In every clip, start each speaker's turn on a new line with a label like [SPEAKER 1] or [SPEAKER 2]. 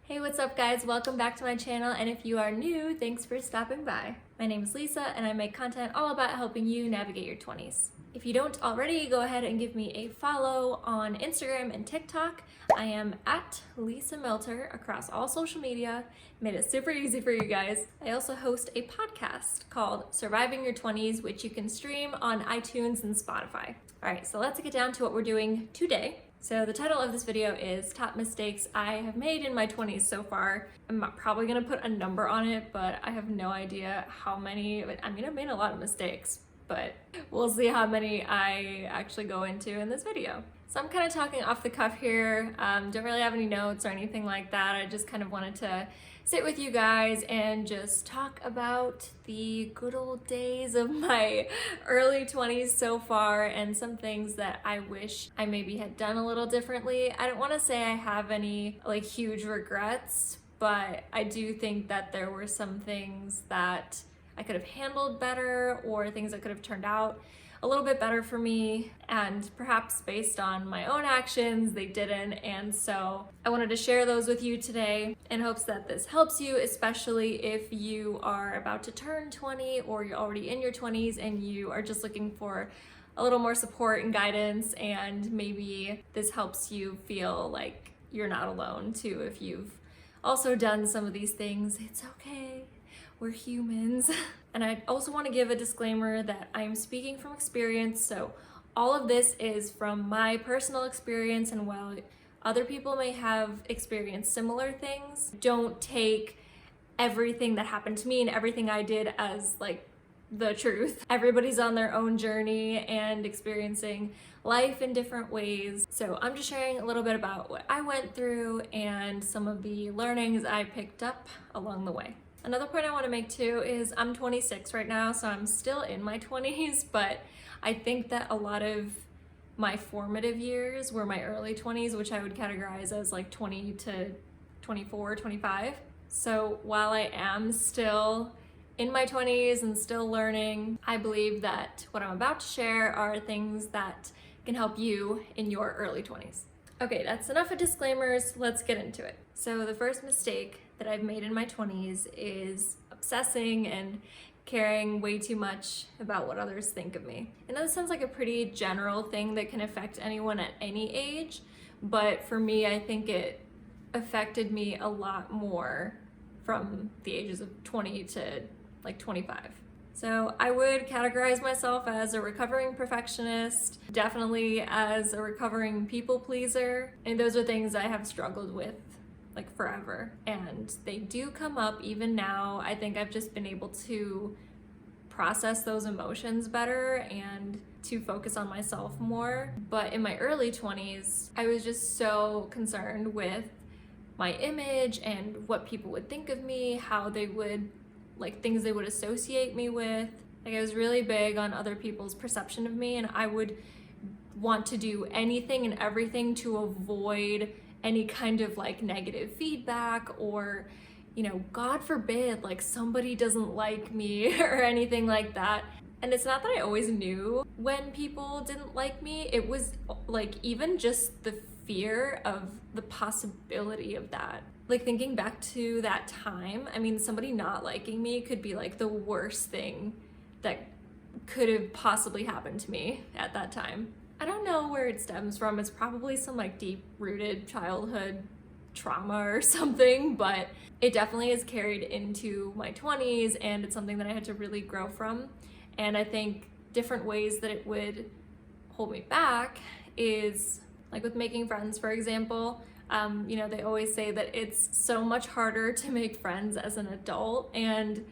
[SPEAKER 1] Hey, what's up guys? Welcome back to my channel, and if you are new, thanks for stopping by. My name is Lisa and I make content all about helping you navigate your 20s. If you don't already, go ahead and give me a follow on Instagram and TikTok. I am at Lisa Milter across all social media. Made it super easy for you guys. I also host a podcast called Surviving Your 20s, which you can stream on iTunes and Spotify. All right, so let's get down to what we're doing today. So the title of this video is Top Mistakes I Have Made in My 20s so far. I'm probably gonna put a number on it, but I have no idea how many. I mean, I've made a lot of mistakes, but we'll see how many I actually go into in this video. So I'm kind of talking off the cuff here. Don't really have any notes or anything like that. I just kind of wanted to sit with you guys and just talk about the good old days of my early 20s so far and some things that I wish I maybe had done a little differently. I don't want to say I have any like huge regrets, but I do think that there were some things that I could have handled better or things that could have turned out a little bit better for me, and perhaps based on my own actions they didn't. And so I wanted to share those with you today in hopes that this helps you, especially if you are about to turn 20 or you're already in your 20s and you are just looking for a little more support and guidance, and maybe this helps you feel like you're not alone too. If you've also done some of these things, it's okay. We're humans. And I also want to give a disclaimer that I'm speaking from experience, so all of this is from my personal experience, and while other people may have experienced similar things, don't take everything that happened to me and everything I did as like the truth. Everybody's on their own journey and experiencing life in different ways. So I'm just sharing a little bit about what I went through and some of the learnings I picked up along the way. Another point I want to make too is I'm 26 right now, so I'm still in my 20s, but I think that a lot of my formative years were my early 20s, which I would categorize as like 20 to 24, 25. So while I am still in my 20s and still learning, I believe that what I'm about to share are things that can help you in your early 20s. Okay, that's enough of disclaimers, let's get into it. So the first mistake that I've made in my 20s is obsessing and caring way too much about what others think of me. And that sounds like a pretty general thing that can affect anyone at any age, but for me, I think it affected me a lot more from the ages of 20 to like 25. So I would categorize myself as a recovering perfectionist, definitely as a recovering people pleaser, and those are things I have struggled with like forever, and they do come up even now. I think I've just been able to process those emotions better and to focus on myself more. But in my early 20s, I was just so concerned with my image and what people would think of me, how they would, like things they would associate me with. Like I was really big on other people's perception of me, and I would want to do anything and everything to avoid any kind of like negative feedback, or, you know, God forbid, like somebody doesn't like me or anything like that. And it's not that I always knew when people didn't like me, it was like even just the fear of the possibility of that. Like thinking back to that time, I mean, somebody not liking me could be like the worst thing that could have possibly happened to me at that time. I don't know where it stems from. It's probably some like deep-rooted childhood trauma or something, but it definitely is carried into my 20s, and it's something that I had to really grow from. And I think different ways that it would hold me back is like with making friends, for example. You know, they always say that it's so much harder to make friends as an adult, and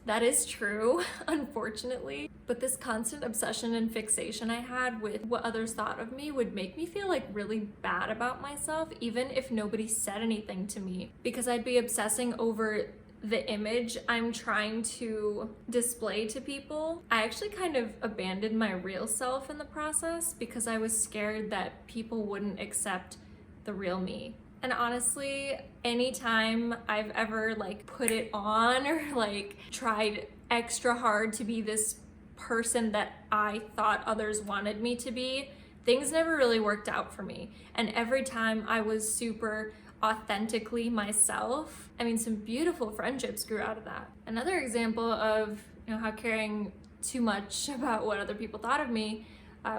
[SPEAKER 1] that is true, unfortunately. But this constant obsession and fixation I had with what others thought of me would make me feel like really bad about myself, even if nobody said anything to me, because I'd be obsessing over the image I'm trying to display to people. I actually kind of abandoned my real self in the process because I was scared that people wouldn't accept the real me. And honestly, anytime I've ever like put it on or like tried extra hard to be this person that I thought others wanted me to be, things never really worked out for me. And every time I was super authentically myself, I mean, some beautiful friendships grew out of that. Another example of, you know, how caring too much about what other people thought of me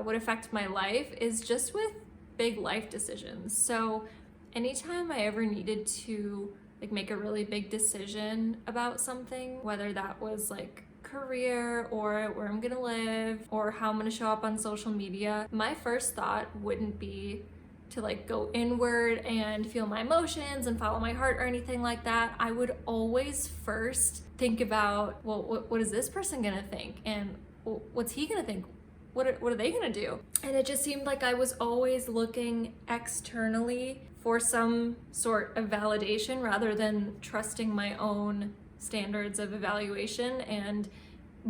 [SPEAKER 1] would affect my life is just with big life decisions. So anytime I ever needed to like make a really big decision about something, whether that was like career or where I'm gonna live or how I'm gonna show up on social media, my first thought wouldn't be to like go inward and feel my emotions and follow my heart or anything like that. I would always first think about, well, what is this person gonna think? And what's he gonna think? What are they gonna do? And it just seemed like I was always looking externally for some sort of validation rather than trusting my own standards of evaluation and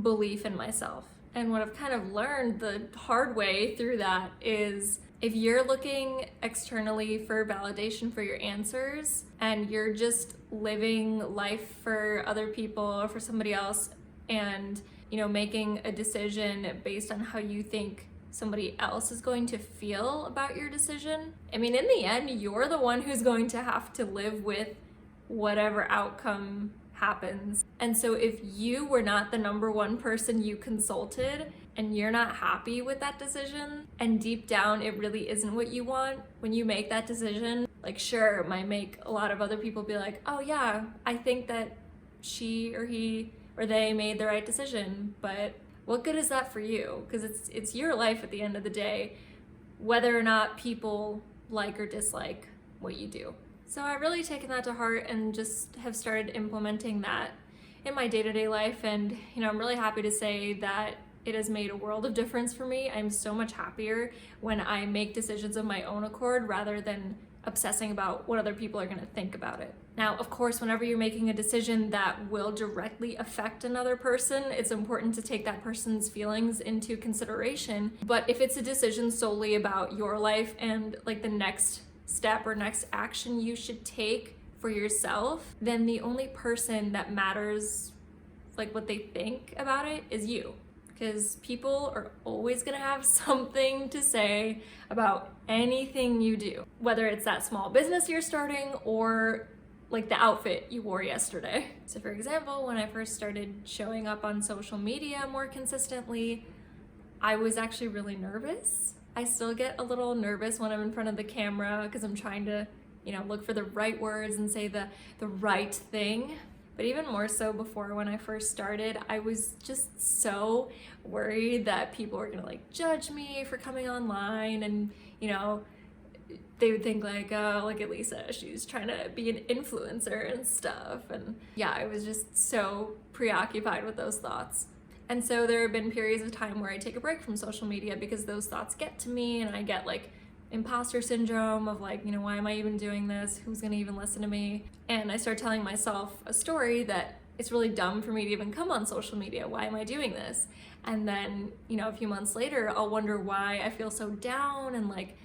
[SPEAKER 1] belief in myself. And what I've kind of learned the hard way through that is if you're looking externally for validation for your answers and you're just living life for other people or for somebody else and, you know, making a decision based on how you think somebody else is going to feel about your decision, I mean, in the end, you're the one who's going to have to live with whatever outcome happens. And so if you were not the number one person you consulted and you're not happy with that decision, and deep down it really isn't what you want, when you make that decision, like sure, it might make a lot of other people be like, oh yeah, I think that she or he or they made the right decision, but what good is that for you? Because it's your life at the end of the day, whether or not people like or dislike what you do. So I've really taken that to heart and just have started implementing that in my day-to-day life. And, you know, I'm really happy to say that it has made a world of difference for me. I'm so much happier when I make decisions of my own accord rather than obsessing about what other people are going to think about it. Now, of course, whenever you're making a decision that will directly affect another person, it's important to take that person's feelings into consideration. But if it's a decision solely about your life and like the next step or next action you should take for yourself, then the only person that matters, like what they think about it, is you. Because people are always gonna have something to say about anything you do, whether it's that small business you're starting or like the outfit you wore yesterday. So for example, when I first started showing up on social media more consistently, I was actually really nervous. I still get a little nervous when I'm in front of the camera because I'm trying to, you know, look for the right words and say the right thing. But even more so before, when I first started, I was just so worried that people were gonna like judge me for coming online, and you know, they would think like, oh, look at Lisa, she's trying to be an influencer and stuff. And yeah, I was just so preoccupied with those thoughts. And so there have been periods of time where I take a break from social media because those thoughts get to me and I get like imposter syndrome of like, you know, why am I even doing this? Who's gonna even listen to me? And I start telling myself a story that it's really dumb for me to even come on social media. Why am I doing this? And then, you know, a few months later, I'll wonder why I feel so down and like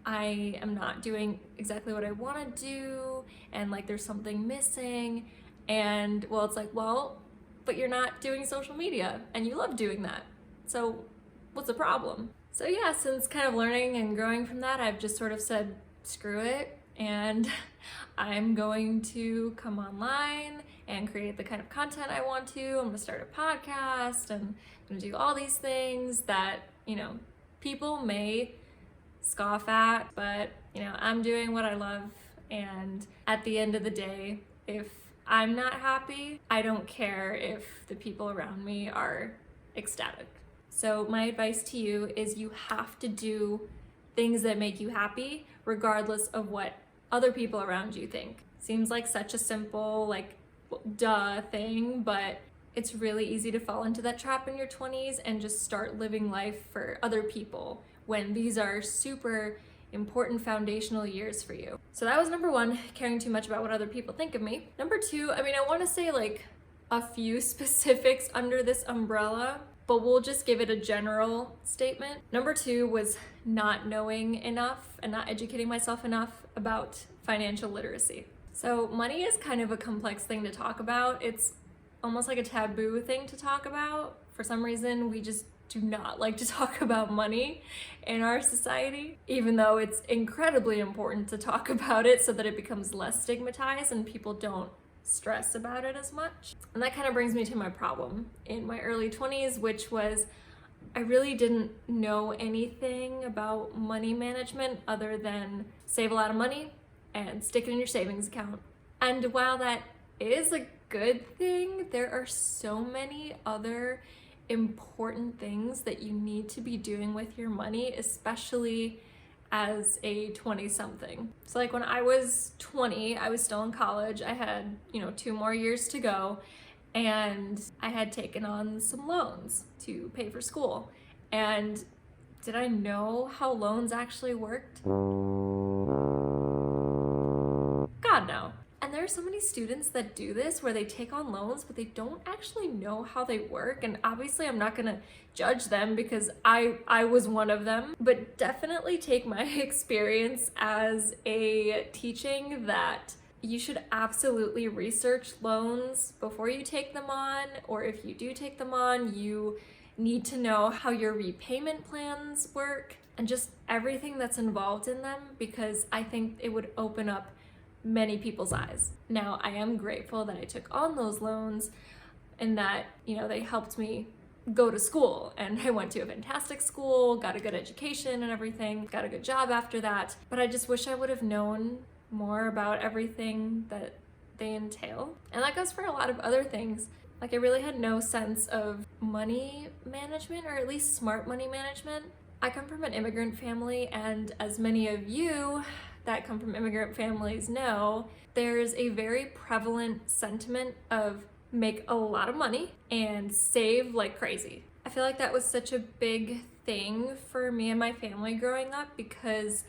[SPEAKER 1] I am not doing exactly what I wanna do and like there's something missing. And well, it's like, well, but you're not doing social media and you love doing that. So what's the problem? So yeah, since kind of learning and growing from that, I've just sort of said, screw it. And I'm going to come online and create the kind of content I want to. I'm gonna start a podcast and I'm gonna do all these things that, you know, people may scoff at, but you know, I'm doing what I love. And at the end of the day, if I'm not happy, I don't care if the people around me are ecstatic. So my advice to you is you have to do things that make you happy, regardless of what other people around you think. Seems like such a simple, like, duh thing, but it's really easy to fall into that trap in your 20s and just start living life for other people when these are super important foundational years for you. So that was number one, caring too much about what other people think of me. Number two, I mean, I want to say like a few specifics under this umbrella, but we'll just give it a general statement. Number two was not knowing enough and not educating myself enough about financial literacy. So money is kind of a complex thing to talk about. It's almost like a taboo thing to talk about. For some reason, we just do not like to talk about money in our society, even though it's incredibly important to talk about it so that it becomes less stigmatized and people don't stress about it as much. And that kind of brings me to my problem in my early 20s, which was I really didn't know anything about money management other than save a lot of money and stick it in your savings account. And while that is a good thing, there are so many other important things that you need to be doing with your money, especially as a 20-something. So like when I was 20, I was still in college. I had, 2 more years to go, and I had taken on some loans to pay for school. And did I know how loans actually worked? God, no. And there are so many students that do this where they take on loans, but they don't actually know how they work. And obviously I'm not gonna judge them because I was one of them, but definitely take my experience as a teaching that you should absolutely research loans before you take them on, or if you do take them on, you need to know how your repayment plans work and just everything that's involved in them, because I think it would open up many people's eyes. Now, I am grateful that I took on those loans and that, they helped me go to school, and I went to a fantastic school, got a good education and everything, got a good job after that. But I just wish I would have known more about everything that they entail. And that goes for a lot of other things. Like I really had no sense of money management, or at least smart money management. I come from an immigrant family, and as many of you that come from immigrant families know, there's a very prevalent sentiment of make a lot of money and save like crazy. I feel like that was such a big thing for me and my family growing up because,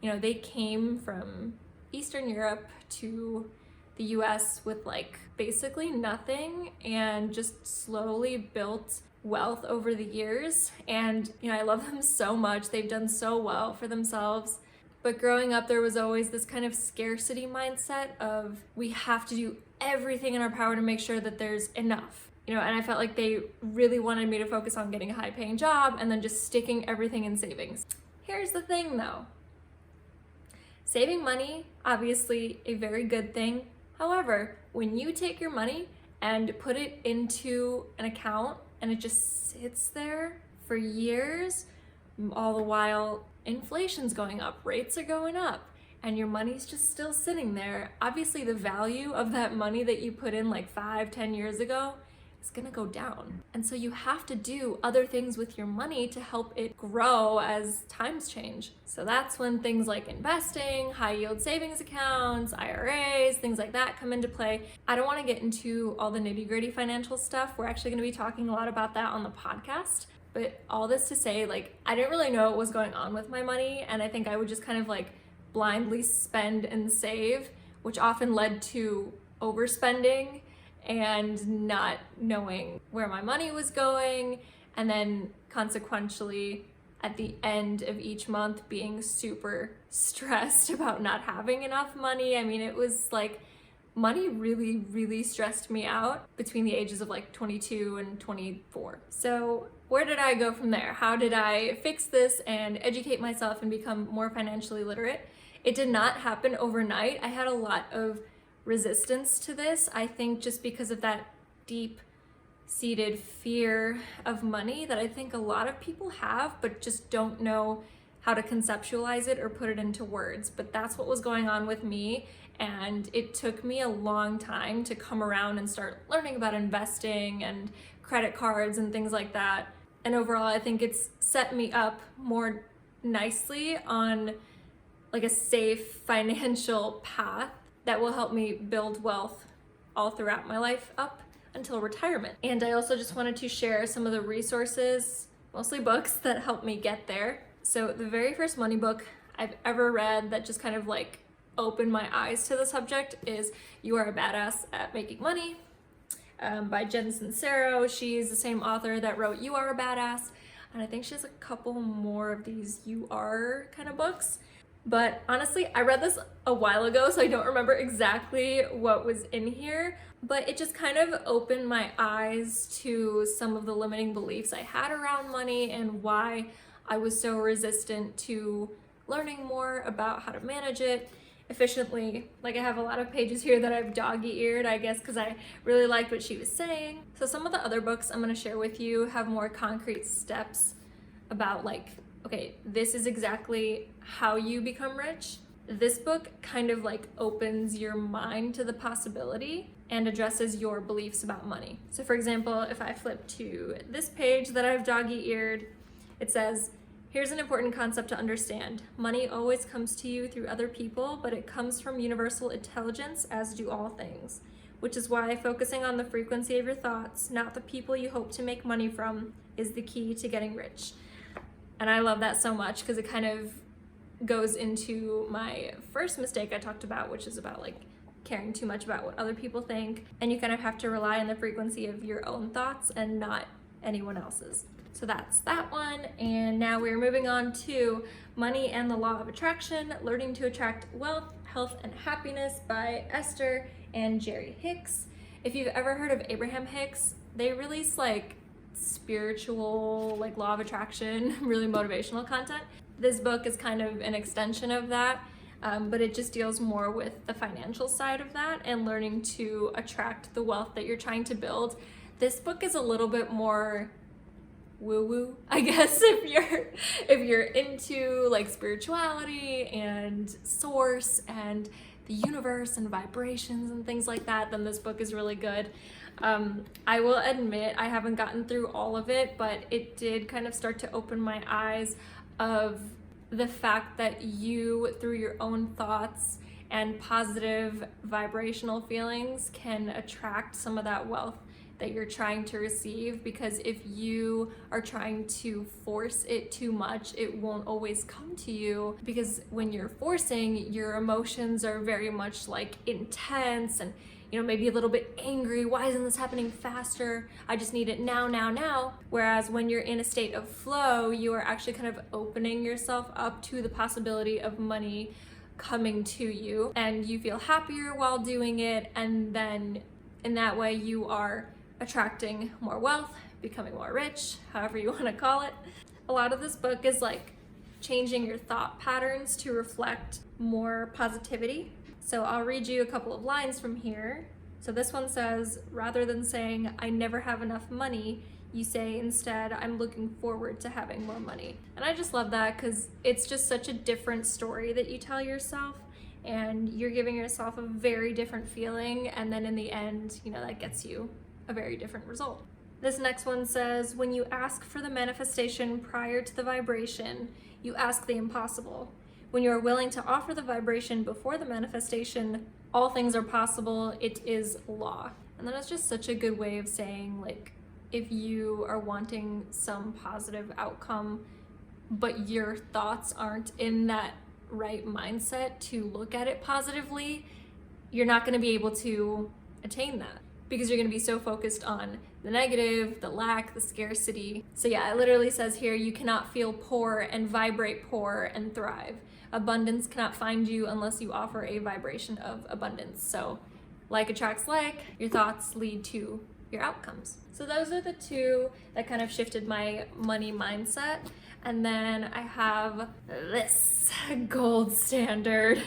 [SPEAKER 1] they came from Eastern Europe to the US with like basically nothing and just slowly built wealth over the years. And, I love them so much. They've done so well for themselves. But growing up, there was always this kind of scarcity mindset of we have to do everything in our power to make sure that there's enough. And I felt like they really wanted me to focus on getting a high-paying job and then just sticking everything in savings. Here's the thing though. Saving money, obviously a very good thing. However, when you take your money and put it into an account and it just sits there for years, all the while inflation's going up, rates are going up, and your money's just still sitting there, obviously the value of that money that you put in like 5-10 years ago is gonna go down. And so you have to do other things with your money to help it grow as times change. So that's when things like investing, high yield savings accounts, IRAs, things like that come into play. I don't wanna get into all the nitty-gritty financial stuff. We're actually gonna be talking a lot about that on the podcast. But all this to say, I didn't really know what was going on with my money, and I think I would just kind of blindly spend and save, which often led to overspending and not knowing where my money was going, and then consequentially at the end of each month being super stressed about not having enough money. I mean, it was money really, really stressed me out between the ages of 22 and 24. So where did I go from there? How did I fix this and educate myself and become more financially literate? It did not happen overnight. I had a lot of resistance to this. I think just because of that deep-seated fear of money that I think a lot of people have, but just don't know how to conceptualize it or put it into words. But that's what was going on with me. And it took me a long time to come around and start learning about investing and credit cards and things like that. And overall, I think it's set me up more nicely on a safe financial path that will help me build wealth all throughout my life up until retirement. And I also just wanted to share some of the resources, mostly books, that helped me get there. So the very first money book I've ever read that just kind of opened my eyes to the subject is You Are a Badass at Making Money by Jen Sincero. She's the same author that wrote You Are a Badass, and I think she has a couple more of these You Are kind of books. But honestly, I read this a while ago, so I don't remember exactly what was in here, but it just kind of opened my eyes to some of the limiting beliefs I had around money and why I was so resistant to learning more about how to manage it efficiently. Like, I have a lot of pages here that I've dog-eared, I guess, because I really liked what she was saying. So some of the other books I'm going to share with you have more concrete steps about, like, okay, this is exactly how you become rich. This book kind of like opens your mind to the possibility and addresses your beliefs about money. So for example, if I flip to this page that I've doggy-eared, it says, here's an important concept to understand. Money always comes to you through other people, but it comes from universal intelligence, as do all things, which is why focusing on the frequency of your thoughts, not the people you hope to make money from, is the key to getting rich. And I love that so much because it kind of goes into my first mistake I talked about, which is about like caring too much about what other people think. And you kind of have to rely on the frequency of your own thoughts and not anyone else's. So that's that one. And now we're moving on to Money and the Law of Attraction, Learning to Attract Wealth, Health, and Happiness by Esther and Jerry Hicks. If you've ever heard of Abraham Hicks, they release like spiritual, like law of attraction, really motivational content. This book is kind of an extension of that, but it just deals more with the financial side of that and learning to attract the wealth that you're trying to build. This book is a little bit more woo-woo, I guess, if you're into like spirituality and source and the universe and vibrations and things like that, then this book is really good. I will admit I haven't gotten through all of it, but it did kind of start to open my eyes of the fact that you, through your own thoughts and positive vibrational feelings, can attract some of that wealth that you're trying to receive, because if you are trying to force it too much, it won't always come to you, because when you're forcing, your emotions are very much like intense and, you know, maybe a little bit angry. Why isn't this happening faster? I just need it now, now, now. Whereas when you're in a state of flow, you are actually kind of opening yourself up to the possibility of money coming to you, and you feel happier while doing it. And then in that way, you are attracting more wealth, becoming more rich, however you want to call it. A lot of this book is like changing your thought patterns to reflect more positivity. So I'll read you a couple of lines from here. So this one says, rather than saying, I never have enough money, you say instead, I'm looking forward to having more money. And I just love that because it's just such a different story that you tell yourself, and you're giving yourself a very different feeling. And then in the end, you know, that gets you a very different result. This next one says, when you ask for the manifestation prior to the vibration, you ask the impossible. When you are willing to offer the vibration before the manifestation, all things are possible. It is law. And that is just such a good way of saying, like, if you are wanting some positive outcome, but your thoughts aren't in that right mindset to look at it positively, you're not going to be able to attain that, because you're going to be so focused on the negative, the lack, the scarcity. So yeah, it literally says here, you cannot feel poor and vibrate poor and thrive. Abundance cannot find you unless you offer a vibration of abundance. So like attracts like, your thoughts lead to your outcomes. So those are the two that kind of shifted my money mindset. And then I have this gold standard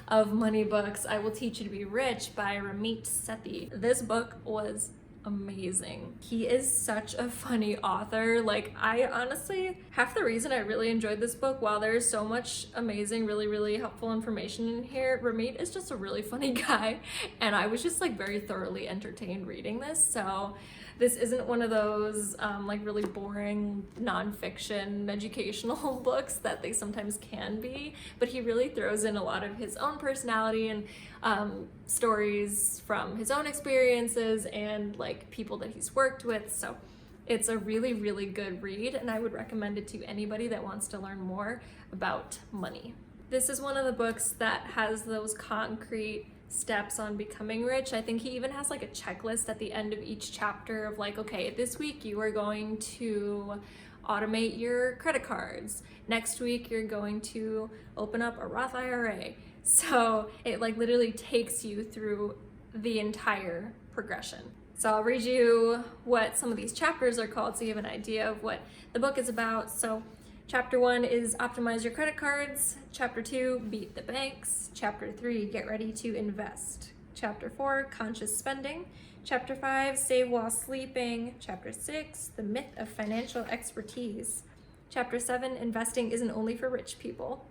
[SPEAKER 1] of money books, I Will Teach You to Be Rich by Ramit Sethi. This book was amazing. He is such a funny author. Like, I honestly, half the reason I really enjoyed this book, while there's so much amazing, really helpful information in here, Ramit is just a really funny guy, and I was just like very thoroughly entertained reading this. So this isn't one of those like really boring nonfiction educational books that they sometimes can be, but he really throws in a lot of his own personality and stories from his own experiences and like people that he's worked with. So it's a really good read, and I would recommend it to anybody that wants to learn more about money. This is one of the books that has those concrete steps on becoming rich. I think he even has like a checklist at the end of each chapter of like, okay, this week you are going to automate your credit cards. Next week, you're going to open up a Roth IRA. So it like literally takes you through the entire progression. So I'll read you what some of these chapters are called so you have an idea of what the book is about. So chapter 1 is optimize your credit cards. Chapter 2, beat the banks. Chapter 3, get ready to invest. Chapter 4, conscious spending. Chapter 5, save while sleeping. Chapter 6, the myth of financial expertise. Chapter 7, investing isn't only for rich people.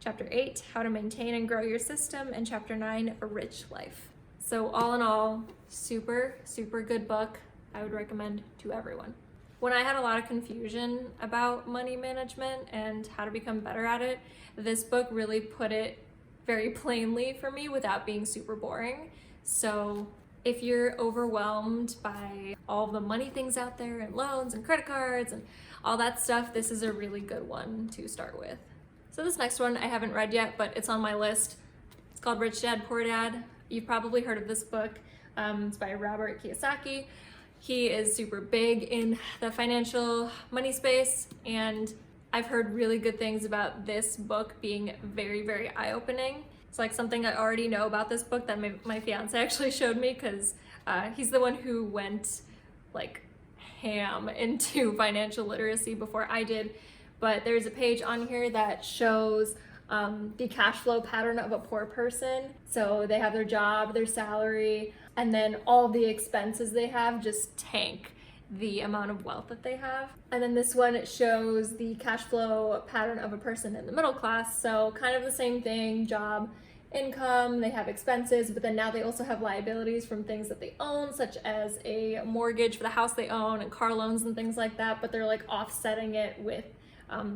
[SPEAKER 1] Chapter 8, how to maintain and grow your system. And chapter 9, a rich life. So all in all, super, super good book. I would recommend to everyone. When I had a lot of confusion about money management and how to become better at it, this book really put it very plainly for me without being super boring. So if you're overwhelmed by all the money things out there and loans and credit cards and all that stuff, this is a really good one to start with. So this next one I haven't read yet, but it's on my list. It's called Rich Dad, Poor Dad. You've probably heard of this book. It's by Robert Kiyosaki. He is super big in the financial money space, and I've heard really good things about this book being very, very eye-opening. It's like something I already know about this book that my fiance actually showed me, because he's the one who went like ham into financial literacy before I did. But there's a page on here that shows the cash flow pattern of a poor person. So they have their job, their salary, and then all the expenses they have just tank the amount of wealth that they have. And then this one, it shows the cash flow pattern of a person in the middle class. So kind of the same thing, job, income, they have expenses, but then now they also have liabilities from things that they own, such as a mortgage for the house they own and car loans and things like that, but they're like offsetting it with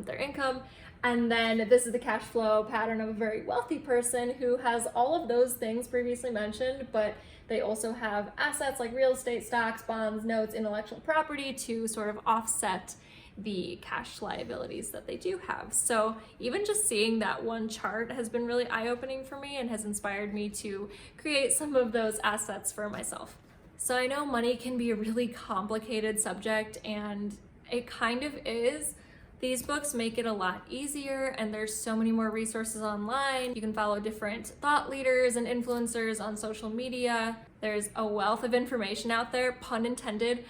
[SPEAKER 1] their income. And then this is the cash flow pattern of a very wealthy person who has all of those things previously mentioned, but they also have assets like real estate, stocks, bonds, notes, intellectual property to sort of offset the cash liabilities that they do have. So even just seeing that one chart has been really eye-opening for me and has inspired me to create some of those assets for myself. So I know money can be a really complicated subject, and it kind of is. These books make it a lot easier, and there's so many more resources online. You can follow different thought leaders and influencers on social media. There's a wealth of information out there, pun intended.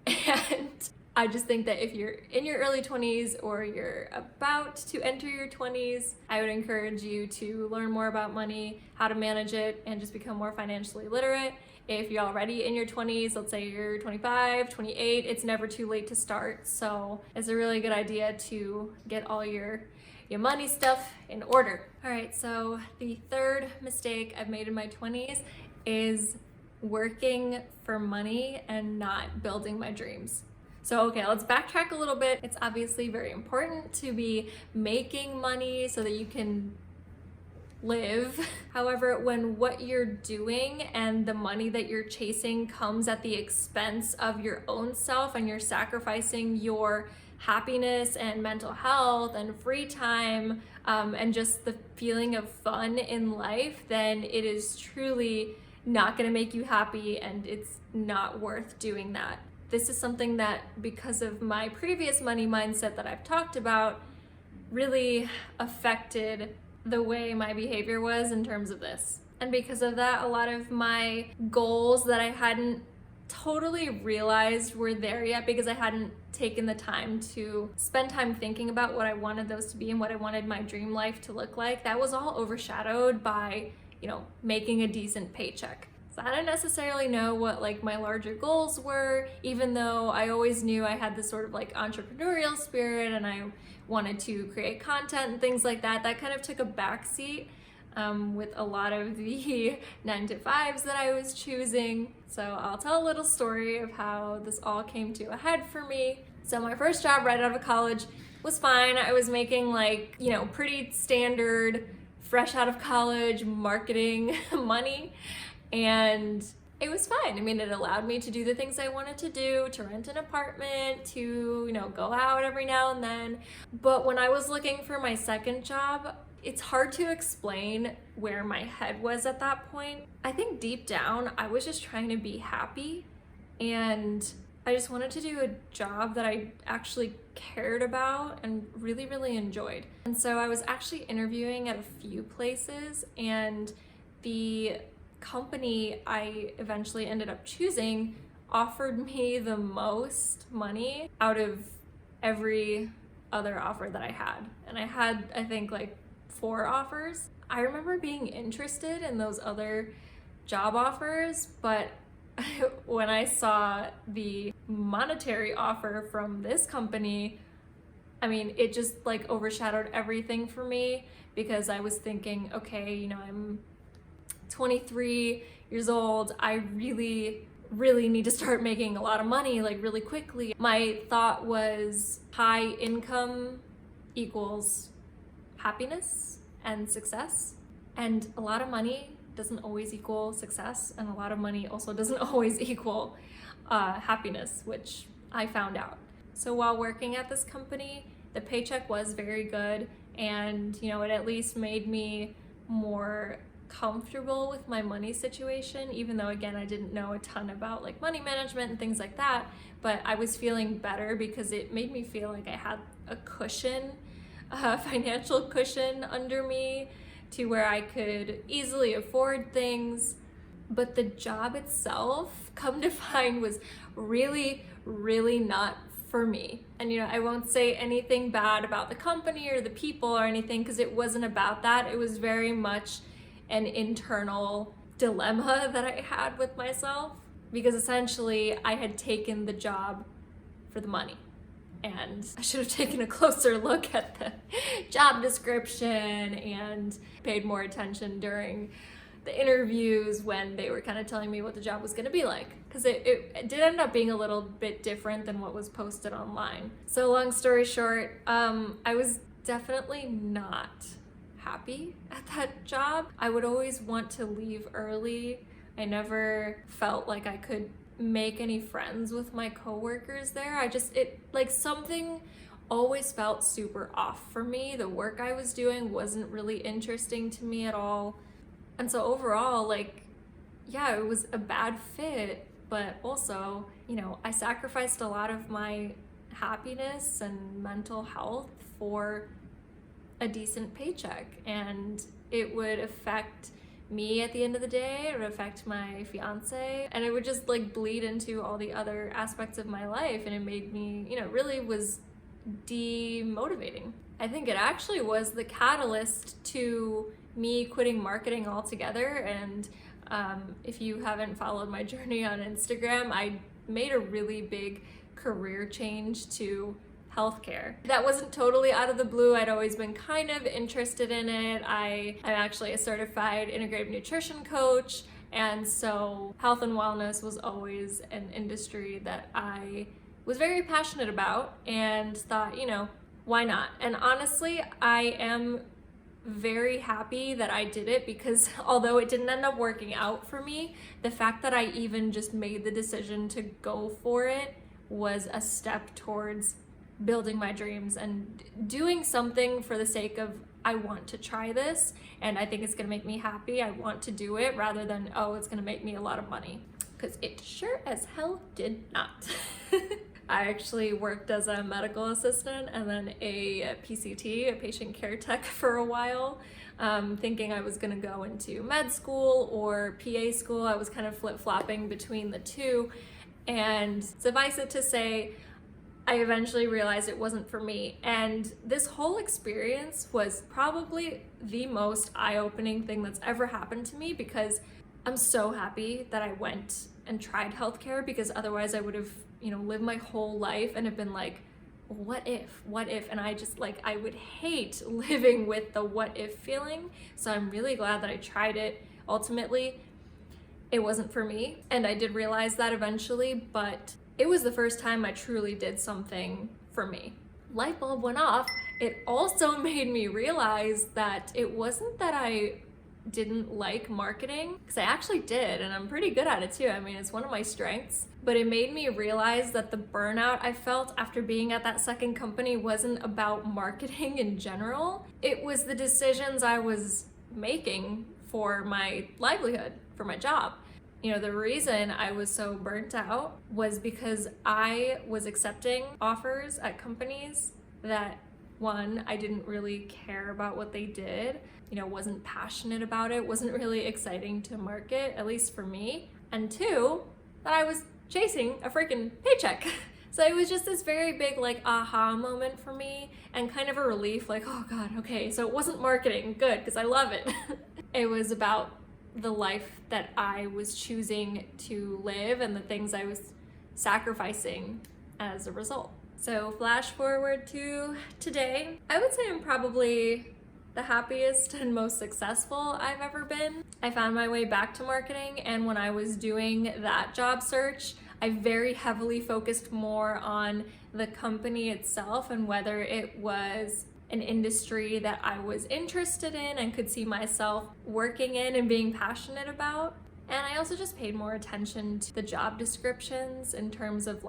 [SPEAKER 1] And I just think that if you're in your early 20s or you're about to enter your 20s, I would encourage you to learn more about money, how to manage it, and just become more financially literate. If you're already in your 20s, let's say you're 25, 28, it's never too late to start. So it's a really good idea to get all your money stuff in order. All right, so the third mistake I've made in my 20s is working for money and not building my dreams. So, okay, let's backtrack a little bit. It's obviously very important to be making money so that you can live. However, when what you're doing and the money that you're chasing comes at the expense of your own self, and you're sacrificing your happiness and mental health and free time and just the feeling of fun in life, then it is truly not going to make you happy, and it's not worth doing that. This is something that, because of my previous money mindset that I've talked about, really affected the way my behavior was in terms of this. And because of that, a lot of my goals that I hadn't totally realized were there yet, because I hadn't taken the time to spend time thinking about what I wanted those to be and what I wanted my dream life to look like, that was all overshadowed by, making a decent paycheck. So I didn't necessarily know what like my larger goals were, even though I always knew I had this sort of like entrepreneurial spirit and I wanted to create content and things like that. That kind of took a backseat with a lot of the 9-to-5s that I was choosing. So I'll tell a little story of how this all came to a head for me. So my first job right out of college was fine. I was making like, pretty standard, fresh out of college marketing money. And it was fine. I mean, it allowed me to do the things I wanted to do, to rent an apartment, to, go out every now and then. But when I was looking for my second job, it's hard to explain where my head was at that point. I think deep down, I was just trying to be happy. And I just wanted to do a job that I actually cared about and really, really enjoyed. And so I was actually interviewing at a few places, and the company I eventually ended up choosing offered me the most money out of every other offer that I had. And I had, I think, like 4 offers. I remember being interested in those other job offers, but when I saw the monetary offer from this company, I mean, it just like overshadowed everything for me, because I was thinking, okay, you know, I'm 23 years old. I really need to start making a lot of money, like really quickly. My thought was high income equals happiness and success. And a lot of money doesn't always equal success, and a lot of money also doesn't always equal happiness, which I found out. So while working at this company, the paycheck was very good, and you know, it at least made me more comfortable with my money situation, even though again I didn't know a ton about like money management and things like that. But I was feeling better because it made me feel like I had a cushion, a financial cushion under me, to where I could easily afford things. But the job itself, come to find, was really not for me. And you know, I won't say anything bad about the company or the people or anything, because it wasn't about that. It was very much an internal dilemma that I had with myself, because essentially I had taken the job for the money. And I should have taken a closer look at the job description and paid more attention during the interviews when they were kind of telling me what the job was going to be like, because it did end up being a little bit different than what was posted online. So long story short, I was definitely not happy at that job. I would always want to leave early. I never felt like I could make any friends with my coworkers there. Something always felt super off for me. The work I was doing wasn't really interesting to me at all. And so overall, like, yeah, it was a bad fit, but also, you know, I sacrificed a lot of my happiness and mental health for a decent paycheck, and it would affect me at the end of the day. It would affect my fiance, and it would just like bleed into all the other aspects of my life, and it made me, you know, really was demotivating. I think it actually was the catalyst to me quitting marketing altogether. And if you haven't followed my journey on Instagram, I made a really big career change to healthcare. That wasn't totally out of the blue. I'd always been kind of interested in it. I'm actually a certified integrative nutrition coach, and so health and wellness was always an industry that I was very passionate about and thought, you know, why not? And honestly, I am very happy that I did it, because although it didn't end up working out for me, the fact that I even just made the decision to go for it was a step towards building my dreams and doing something for the sake of, I want to try this and I think it's gonna make me happy. I want to do it, rather than, oh, it's gonna make me a lot of money, because it sure as hell did not. I actually worked as a medical assistant and then a PCT, a patient care tech, for a while, thinking I was gonna go into med school or PA school. I was kind of flip-flopping between the two, and suffice it to say, I eventually realized it wasn't for me. And this whole experience was probably the most eye-opening thing that's ever happened to me, because I'm so happy that I went and tried healthcare, because otherwise I would have, you know, lived my whole life and have been like, what if? And I just like, I would hate living with the what if feeling. So I'm really glad that I tried it. Ultimately, it wasn't for me. And I did realize that eventually, but it was the first time I truly did something for me. Light bulb went off. It also made me realize that it wasn't that I didn't like marketing, because I actually did, and I'm pretty good at it too. I mean, it's one of my strengths, but it made me realize that the burnout I felt after being at that second company wasn't about marketing in general. It was the decisions I was making for my livelihood, for my job. The reason I was so burnt out was because I was accepting offers at companies that, one, I didn't really care about what they did, wasn't passionate about it, wasn't really exciting to market, at least for me. And two, that I was chasing a freaking paycheck. So it was just this very big aha moment for me, and kind of a relief, oh God, okay, so it wasn't marketing, good, because I love it. It was about the life that I was choosing to live and the things I was sacrificing as a result. So flash forward to today, I would say I'm probably the happiest and most successful I've ever been. I found my way back to marketing, and when I was doing that job search, I very heavily focused more on the company itself and whether it was an industry that I was interested in and could see myself working in and being passionate about. And I also just paid more attention to the job descriptions in terms of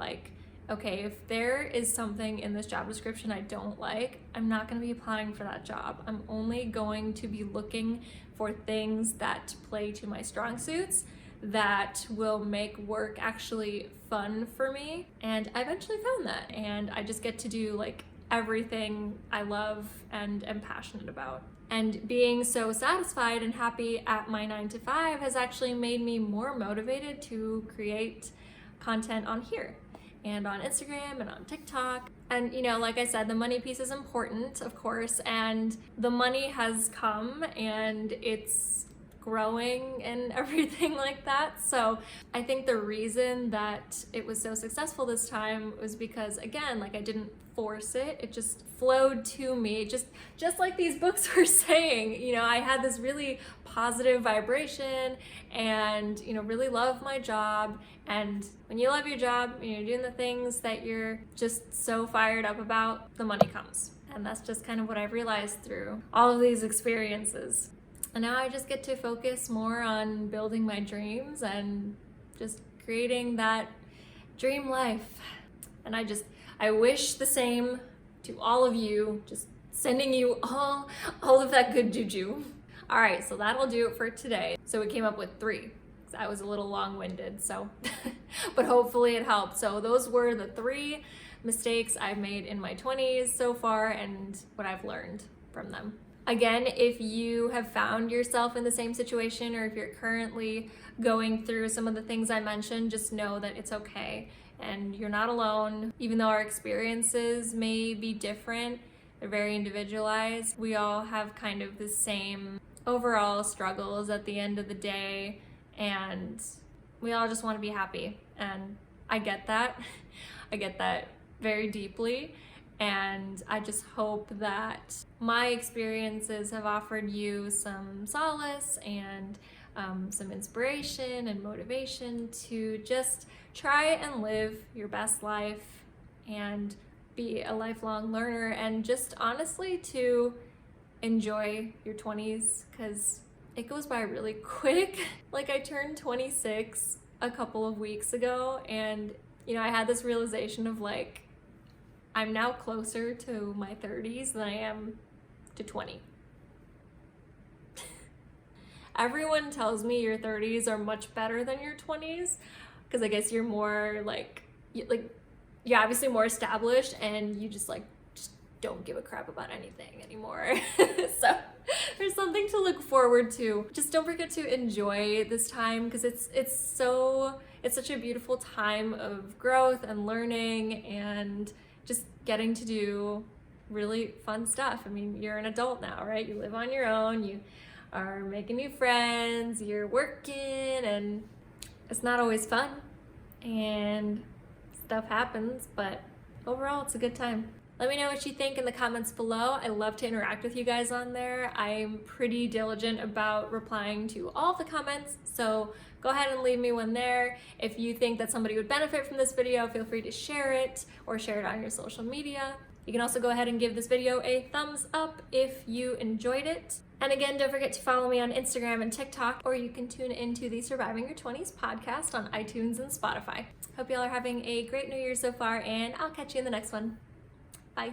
[SPEAKER 1] okay, if there is something in this job description I don't like, I'm not going to be applying for that job. I'm only going to be looking for things that play to my strong suits, that will make work actually fun for me. And I eventually found that, and I just get to do everything I love and am passionate about. And being so satisfied and happy at my 9-to-5 has actually made me more motivated to create content on here and on Instagram and on TikTok. And like I said, the money piece is important, of course, and the money has come and it's growing and everything like that. So I think the reason that it was so successful this time was because, again, I didn't force it. It just flowed to me, just like these books were saying. I had this really positive vibration and really love my job. And when you love your job, you're doing the things that you're just so fired up about, the money comes. And that's just kind of what I've realized through all of these experiences. And now I just get to focus more on building my dreams and just creating that dream life. And I wish the same to all of you, just sending you all of that good juju. All right, so that'll do it for today. So we came up with 3, because I was a little long-winded, so, but hopefully it helped. So those were the 3 mistakes I've made in my 20s so far and what I've learned from them. Again, if you have found yourself in the same situation, or if you're currently going through some of the things I mentioned, just know that it's okay and you're not alone. Even though our experiences may be different, they're very individualized. We all have kind of the same overall struggles at the end of the day, and we all just want to be happy. And I get that. I get that very deeply. And I just hope that my experiences have offered you some solace and some inspiration and motivation to just try and live your best life and be a lifelong learner, and just honestly to enjoy your 20s, because it goes by really quick. I turned 26 a couple of weeks ago, and I had this realization of I'm now closer to my 30s than I am to 20. Everyone tells me your 30s are much better than your 20s, because I guess you're more you're obviously more established, and you just don't give a crap about anything anymore. So there's something to look forward to. Just don't forget to enjoy this time, because it's such a beautiful time of growth and learning and just getting to do really fun stuff. I mean, you're an adult now, right? You live on your own, you are making new friends, you're working, and it's not always fun and stuff happens, but overall it's a good time. Let me know what you think in the comments below. I love to interact with you guys on there. I'm pretty diligent about replying to all of the comments, so go ahead and leave me one there. If you think that somebody would benefit from this video, feel free to share it or share it on your social media. You can also go ahead and give this video a thumbs up if you enjoyed it. And again, don't forget to follow me on Instagram and TikTok, or you can tune into the Surviving Your 20s podcast on iTunes and Spotify. Hope y'all are having a great New Year so far, and I'll catch you in the next one. Bye.